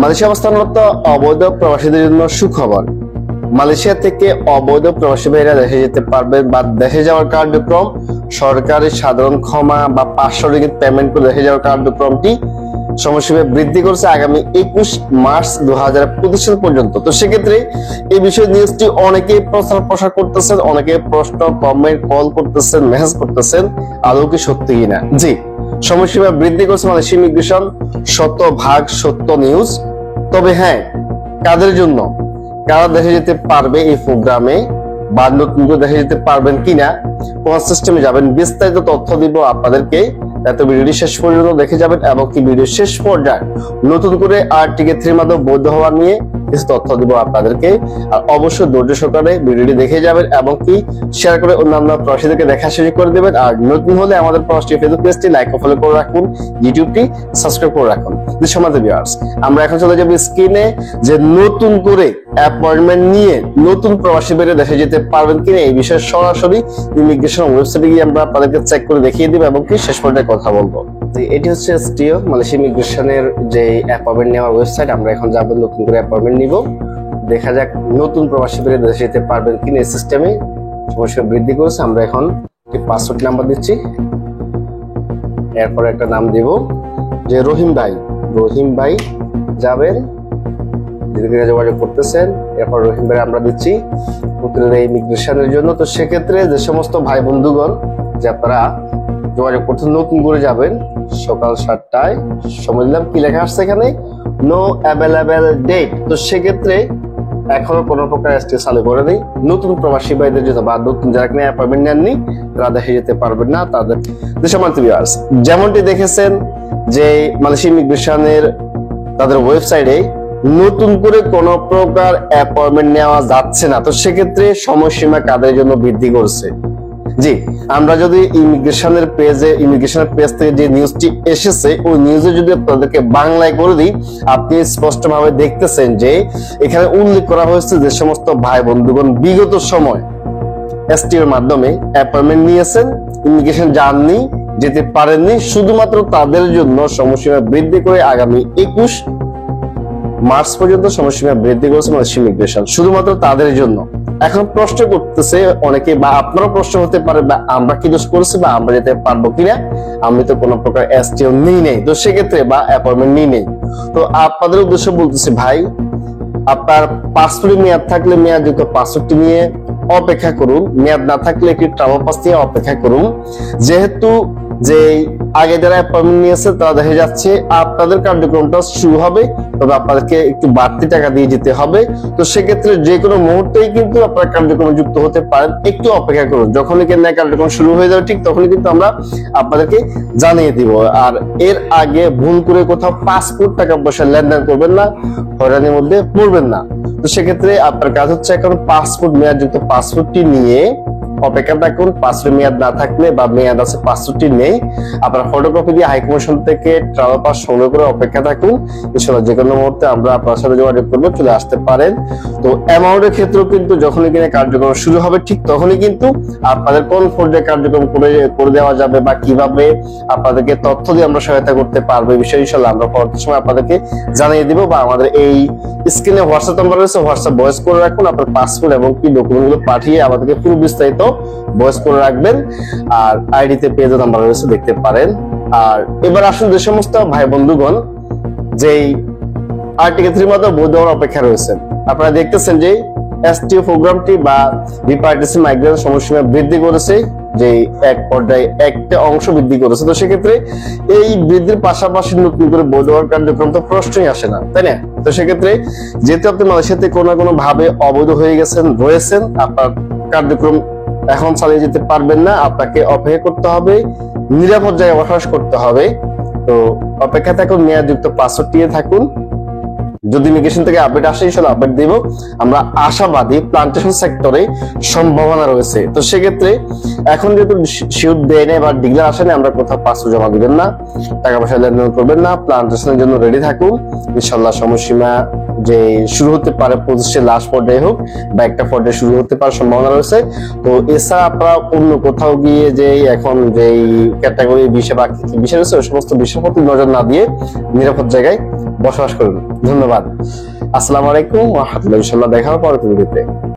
Malaysia অবস্থানরত অবৈধ প্রবাসীদের জন্য সুখবর। মালয়েশিয়া থেকে অবৈধ প্রবাসী ভাইরা দেশে যেতে পারবেন বা দেশে যাওয়ার কার্যক্রম সরকারি সাধারণ ক্ষমা বা 500 রিঙ্গিত পেমেন্ট করে দেশে যাওয়ার কার্যক্রমটি সময়সীমা বৃদ্ধি করছে আগামী 21 মার্চ 2025 পর্যন্ত। তো সেক্ষেত্রে এই বিষয়ে নিউজটি অনেকেই প্রচার করতেছেন, অনেকে প্রশ্ন কমেন্ট কল করতেছেন, মেসেজ করতেছেন, আদৌ কি সত্যি কিনা। জি, সময়সীমা বৃদ্ধি করছে মালয়েশিয়া ইমিগ্রেশন, শতভাগ সত্য নিউজ। তবে হ্যাঁ, কাদের জন্য, কারা দেশে যেতে পারবে এই প্রোগ্রামে বা নতুন করে দেশে যেতে পারবেন কিনা, কোন সিস্টেমে যাবেন, বিস্তারিত তথ্য দিব আপনাদেরকে। এত ভিডিওটি শেষ পর্যন্ত দেখে যাবেন এবং কি ভিডিও শেষ পর্যায়ে নতুন করে আরটিকে 3 মাধ্যমে বৈধ হওয়া নিয়ে কিছু তথ্য দিব আপনাদেরকে। আর অবশ্যই ধৈর্য সহকারে ভিডিওটি দেখে যাবেন এবং কি শেয়ার করে অন্যান্য প্রবাসীদেরকে দেখা শুরু করে দেবেন। আর নতুন হলে আমাদের প্রবাসী ফেসবুক পেজটি লাইক ও ফলো করে রাখুন, ইউটিউবটি সাবস্ক্রাইব করে রাখুন। সমাজের ভিউয়ার্স, আমরা এখন চলে যাব স্ক্রিনে যে নতুন করে অ্যাপয়েন্টমেন্ট নিয়ে নতুন প্রবাসী বেড়ে দেশে যেতে পারবেন কিনা এই বিষয়ে সরাসরি ইমিগ্রেশন ওয়েবসাইটে গিয়ে আমরা আপনাদেরকে চেক করে দেখিয়ে দিব এবং কি শেষ পর্যায়ে কথা বলবো। এটি হচ্ছে এসটিও মালয়েশিয়া ইমিগ্রেশনের যে অ্যাপয়েন্টমেন্ট নেওয়ার ওয়েবসাইট। আমরা এখন যাব নতুন করে অ্যাপয়েন্টমেন্ট নিব, দেখা যাক নতুন প্রবাসী বেড়ে দেশে যেতে পারবেন কিনা এই সিস্টেমে সমস্যা বৃদ্ধি করেছে। আমরা এখন একটি পাসওয়ার্ড নাম্বার দিচ্ছি, এরপর একটা নাম দিব যে রহিম ভাই যাবেন, যোগাযোগ করতেছেন। এরপর রহিম ভাই আমরা দিচ্ছি উত্তরের ইমিগ্রেশনের জন্য। তো সেক্ষেত্রে যে সমস্ত ভাই বন্ধুগণ যে আপনারা যোগাযোগ করতে নতুন করে যাবেন, সকাল 7টায় সময় দিলাম। কি লেখা আসছে এখানে? No available date. তো সেক্ষেত্রে এখনো কোনো প্রকার এসটি চালু করে নেই নতুন প্রবাসী ভাইদের জন্য বা নতুন যারা কিনা অ্যাপয়েন্টমেন্ট নেননি তারা দেখে যেতে পারবেন না। তাদের যেমনটি দেখেছেন যে মালয়েশিয়া ইমিগ্রেশনের তাদের ওয়েবসাইটে নতুন করে কোন প্রকার অ্যাপয়েন্টমেন্ট নেওয়া যাচ্ছে না। তো সেক্ষেত্রে সময়সীমা কাদের জন্য বৃদ্ধি করছে? জি, আমরা যদি ইমিগ্রেশনের পেজ থেকে যে নিউজটি এসেছে ওই নিউজে যদি আপনাদেরকে বাংলায় করে দিই, আপনি স্পষ্টভাবে দেখতেছেন যে এখানে উল্লেখ করা হয়েছে যে সমস্ত ভাই বন্ধুগণ বিগত সময় এসটির মাধ্যমে অ্যাপয়েন্টমেন্ট নিয়েছেন, ইমিগ্রেশন যাননি, যেতে পারেননি, শুধুমাত্র তাদের জন্য সময়সীমা বৃদ্ধি করে আগামী 21 মার্চ পর্যন্ত সময়সীমা বৃদ্ধি করেছে মালয়েশিয়া ইমিগ্রেশন, শুধুমাত্র তাদের জন্য। এখন প্রশ্ন করতেছে অনেকে বা আপনারও প্রশ্ন হতে পারে বা আমরা কি দোষ করেছি বা আমরা যেতে পারবো কিনা, আমি তো কোনো প্রকার এসটিও নিই নেই, তো সেক্ষেত্রে বা অ্যাপয়েন্টমেন্ট নিই নেই। তো আপনাদের উদ্দেশ্যে বলতেছি ভাই, আপনার পাসপোর্ট মেয়াদ থাকলে মেয়াদযুক্ত পাসপোর্টটি নিয়ে অপেক্ষা করুন, মেয়াদ না থাকলে একটি ট্রাভেল পাস নিয়ে অপেক্ষা করুন। যেহেতু যে আগে যারা অ্যাপয়েন্টমেন্ট নিয়েছে তারা দেখে যাচ্ছে আপনাদের কার্যক্রমটা শুরু হবে, তবে আপনাদেরকে একটু বাড়তি টাকা দিয়ে যেতে হবে। তো সেক্ষেত্রে যে কোনো মুহূর্তেই কিন্তু আপনারা কার্যক্রমে যুক্ত হতে পারেন, একটু অপেক্ষা করুন। যখনই কেনা কার্যক্রম শুরু হয়ে যাবে ঠিক তখনই কিন্তু আমরা আপনাদেরকে জানিয়ে দিব। আর এর আগে ভুল করে কোথাও পাসপোর্ট টাকা পয়সা লেনদেন করবেন না, হয়রানির মধ্যে পড়বেন না। তো সেক্ষেত্রে আপনার কাজ হচ্ছে এখন পাসপোর্ট মেয়াদযুক্ত পাসপোর্টটি নিয়ে অপেক্ষা থাকুন। পাসপোর্ট মেয়াদ না থাকলে বা মেয়াদ আছে পাসপোর্টটি নেই, আপনার ফটোকপি দিয়ে হাইকমিশন থেকে ট্রাভেল পাস সংগ্রহ করে অপেক্ষা থাকুন। ইনশাআল্লাহ যে কোনো মুহূর্তে আমরা আপনার সাথে যোগাযোগ করবো, চলে আসতে পারেন। তো অ্যামাউন্টের ক্ষেত্রেও কিন্তু যখনই কিনা কার্যক্রম শুরু হবে ঠিক তখনই কিন্তু আপনাদের কোন পর্যায়ে কার্যক্রম করে দেওয়া যাবে বা কিভাবে আপনাদেরকে তথ্য দিয়ে আমরা সহায়তা করতে পারবো এই বিষয়ে ইনশাআল্লাহ আমরা পরবর্তী সময় আপনাদেরকে জানিয়ে দিব। বা আমাদের এই স্ক্রিনে হোয়াটসঅ্যাপ নাম্বার রয়েছে, হোয়াটসঅ্যাপ ভয়েস করে রাখুন, আপনার পাসপোর্ট এবং কি ডকুমেন্টগুলো পাঠিয়ে আমাদেরকে পুরো বিস্তারিত ভয়েস করে রাখবেন। আর আইডিতে পেজ নাম্বার রয়েছে, দেখতে পারেন। আর এবার আসুন যে সমস্ত ভাই বন্ধুগণ যেই আর্টিকেল 3 মাত্র বৈধ হওয়ার অপেক্ষা রয়েছেন, আপনারা দেখতেছেন যে এসটিও প্রোগ্রামটি বা বিপার্টিসি মাইগ্রেশন সময়সীমা বৃদ্ধি করেছে, যে এক পর্যায়ে একটা অংশ বৃদ্ধি করেছে। তো সেক্ষেত্রে এই বৃদ্ধির পাশাপাশি নতুন করে বৈধ হওয়ার কার্যক্রম তো প্রশ্নই আসে না, তাই না? তো সেক্ষেত্রে যেহেতু আপনি মালয়েশিয়াতে কোনো না কোনো ভাবে অবৈধ হয়ে রয়েছেন, আপনার কার্যক্রম এখন চালিয়ে যেতে পারবেন না, আপনাকে অপেক্ষা করতে হবে, নিরাপদ জায়গায় বসবাস করতে হবে। তো অপেক্ষা থাকুন, মেয়াদযুক্ত পাসপোর্ট নিয়ে থাকুন, যদি ইমিগ্রেশন থেকে আপডেট আসে ইনশাআল্লাহ আপডেট দিব। আমরা আশাবাদী প্লান্টেশন সেক্টরে সম্ভাবনা রয়েছে। তো সেক্ষেত্রে এখন যেহেতু শিওর দেয় নেই বা ডিক্লেয়ার আসে না, আমরা কোথাও পাসপোর্ট জমা দিবেন না, টাকা পয়সা লেনদেন করবেন না, প্লান্টেশনের জন্য রেডি থাকুন। ইনশাআল্লাহ সময়সীমা যে শুরু হতে পারে 25 লাস্ট পর্যায়ে হোক বা একটা পর্যায়ে শুরু হতে পারার সম্ভাবনা রয়েছে। তো এছাড়া আপনারা অন্য কোথাও গিয়ে যে এখন যে ক্যাটাগরি বিষয় বা বিষয় রয়েছে ওই সমস্ত বিষয়ের প্রতি নজর না দিয়ে নিরাপদ জায়গায় বসবাস করুন। ধন্যবাদ। আসসালামু আলাইকুম ওয়া রাহমাতুল্লাহি ওয়া বারাকাতুহু। দেখা হবে পরবর্তী ভিডিওতে।